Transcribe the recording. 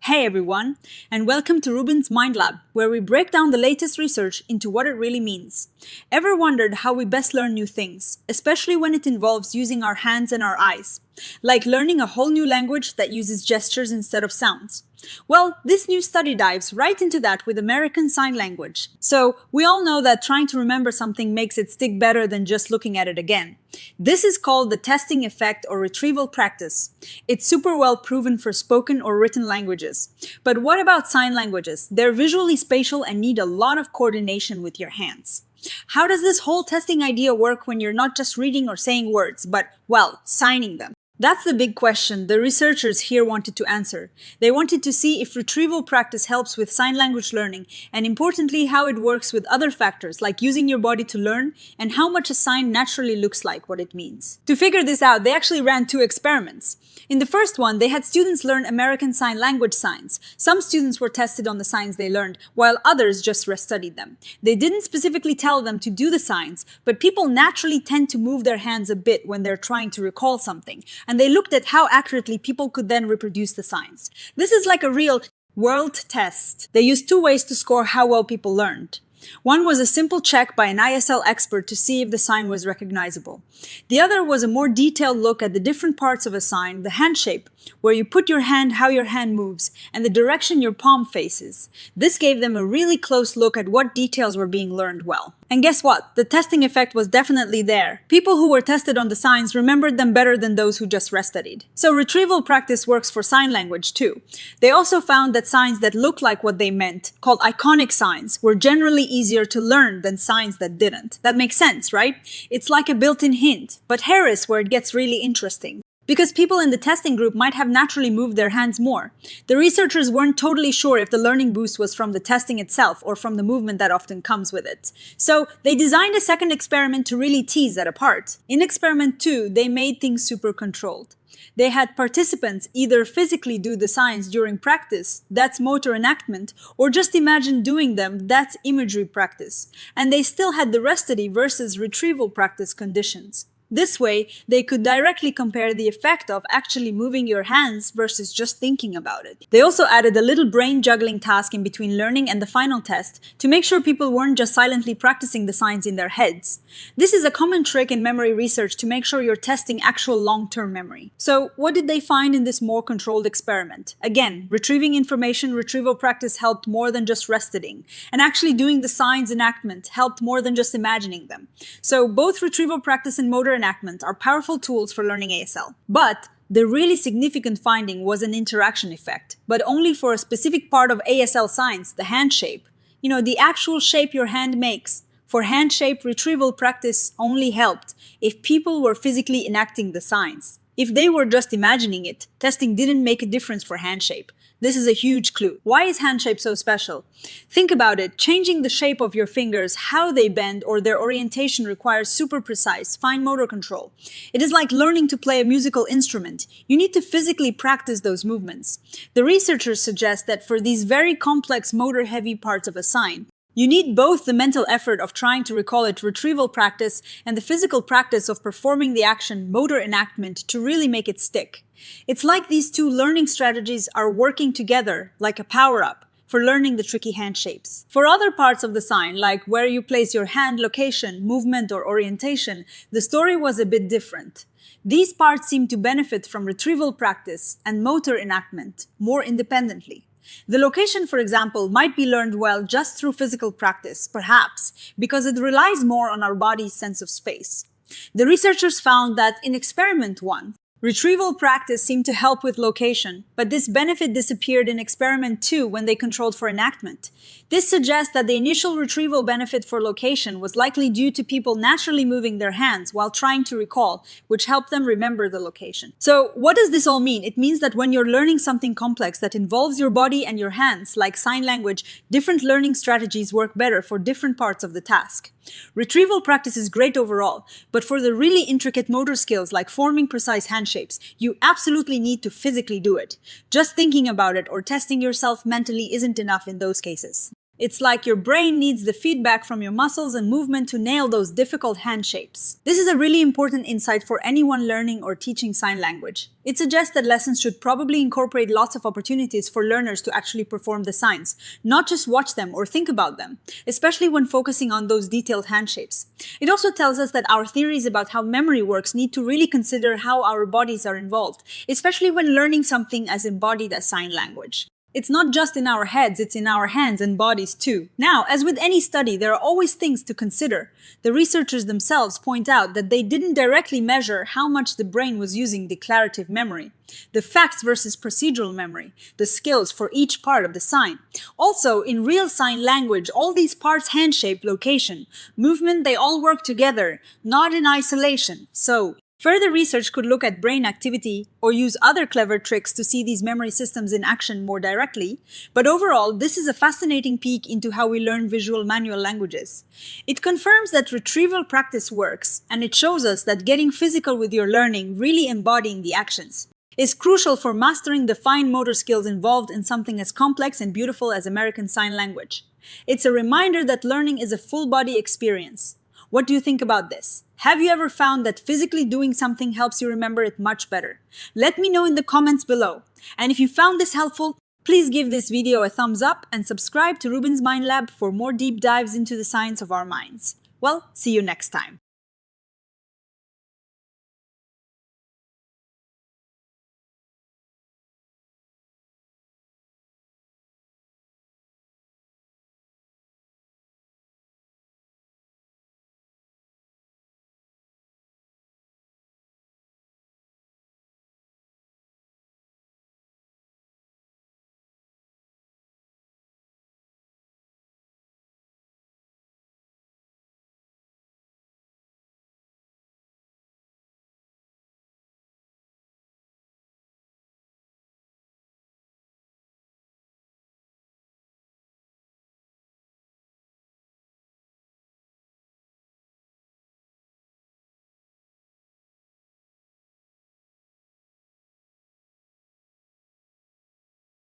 Hey everyone, and welcome to RUBIN'S Mind Lab, where we break down the latest research into what it really means. Ever wondered how we best learn new things, especially when it involves using our hands and our eyes? Like learning a whole new language that uses gestures instead of sounds. Well, this new study dives right into that with American Sign Language. So, we all know that trying to remember something makes it stick better than just looking at it again. This is called the testing effect or retrieval practice. It's super well proven for spoken or written languages. But what about sign languages? They're visually spatial and need a lot of coordination with your hands. How does this whole testing idea work when you're not just reading or saying words, but, well, signing them? That's the big question the researchers here wanted to answer. They wanted to see if retrieval practice helps with sign language learning, and importantly, how it works with other factors like using your body to learn and how much a sign naturally looks like what it means. To figure this out, they actually ran 2 experiments. In the first one, they had students learn American Sign Language signs. Some students were tested on the signs they learned, while others just restudied them. They didn't specifically tell them to do the signs, but people naturally tend to move their hands a bit when they're trying to recall something. And they looked at how accurately people could then reproduce the signs. This is like a real world test. They used 2 ways to score how well people learned. One was a simple check by an ISL expert to see if the sign was recognizable. The other was a more detailed look at the different parts of a sign, the hand shape, where you put your hand, how your hand moves, and the direction your palm faces. This gave them a really close look at what details were being learned well. And guess what? The testing effect was definitely there. People who were tested on the signs remembered them better than those who just restudied. So retrieval practice works for sign language too. They also found that signs that looked like what they meant, called iconic signs, were generally easier to learn than signs that didn't. That makes sense, right? It's like a built-in hint. But here is where it gets really interesting. Because people in the testing group might have naturally moved their hands more. The researchers weren't totally sure if the learning boost was from the testing itself or from the movement that often comes with it. So they designed a second experiment to really tease that apart. In experiment 2, they made things super controlled. They had participants either physically do the signs during practice, that's motor enactment, or just imagine doing them, that's imagery practice. And they still had the restudy versus retrieval practice conditions. This way, they could directly compare the effect of actually moving your hands versus just thinking about it. They also added a little brain juggling task in between learning and the final test to make sure people weren't just silently practicing the signs in their heads. This is a common trick in memory research to make sure you're testing actual long-term memory. So, what did they find in this more controlled experiment? Again, retrieving information retrieval practice helped more than just restudying, and actually doing the signs enactment helped more than just imagining them. So, both retrieval practice and motor enactment are powerful tools for learning ASL. But the really significant finding was an interaction effect, but only for a specific part of ASL signs, the hand shape. You know, the actual shape your hand makes. For hand shape, retrieval practice only helped if people were physically enacting the signs. If they were just imagining it, testing didn't make a difference for hand shape. This is a huge clue. Why is hand shape so special? Think about it. Changing the shape of your fingers, how they bend, or their orientation requires super precise, fine motor control. It is like learning to play a musical instrument. You need to physically practice those movements. The researchers suggest that for these very complex motor-heavy parts of a sign, you need both the mental effort of trying to recall it, retrieval practice, and the physical practice of performing the action, motor enactment, to really make it stick. It's like these 2 learning strategies are working together, like a power-up, for learning the tricky hand shapes. For other parts of the sign, like where you place your hand location, movement, or orientation, the story was a bit different. These parts seem to benefit from retrieval practice and motor enactment more independently. The location, for example, might be learned well just through physical practice, perhaps, because it relies more on our body's sense of space. The researchers found that in experiment 1, retrieval practice seemed to help with location, but this benefit disappeared in experiment 2 when they controlled for enactment. This suggests that the initial retrieval benefit for location was likely due to people naturally moving their hands while trying to recall, which helped them remember the location. So, what does this all mean? It means that when you're learning something complex that involves your body and your hands, like sign language, different learning strategies work better for different parts of the task. Retrieval practice is great overall, but for the really intricate motor skills like forming precise hand shapes, you absolutely need to physically do it. Just thinking about it or testing yourself mentally isn't enough in those cases. It's like your brain needs the feedback from your muscles and movement to nail those difficult hand shapes. This is a really important insight for anyone learning or teaching sign language. It suggests that lessons should probably incorporate lots of opportunities for learners to actually perform the signs, not just watch them or think about them, especially when focusing on those detailed hand shapes. It also tells us that our theories about how memory works need to really consider how our bodies are involved, especially when learning something as embodied as sign language. It's not just in our heads, it's in our hands and bodies too. Now, as with any study, there are always things to consider. The researchers themselves point out that they didn't directly measure how much the brain was using declarative memory, the facts versus procedural memory, the skills for each part of the sign. Also, in real sign language, all these parts, hand shape, location, movement, they all work together, not in isolation. So, further research could look at brain activity or use other clever tricks to see these memory systems in action more directly, but overall, this is a fascinating peek into how we learn visual manual languages. It confirms that retrieval practice works, and it shows us that getting physical with your learning, really embodying the actions, is crucial for mastering the fine motor skills involved in something as complex and beautiful as American Sign Language. It's a reminder that learning is a full-body experience. What do you think about this? Have you ever found that physically doing something helps you remember it much better? Let me know in the comments below. And if you found this helpful, please give this video a thumbs up and subscribe to RUBIN'S Mind Lab for more deep dives into the science of our minds. Well, see you next time.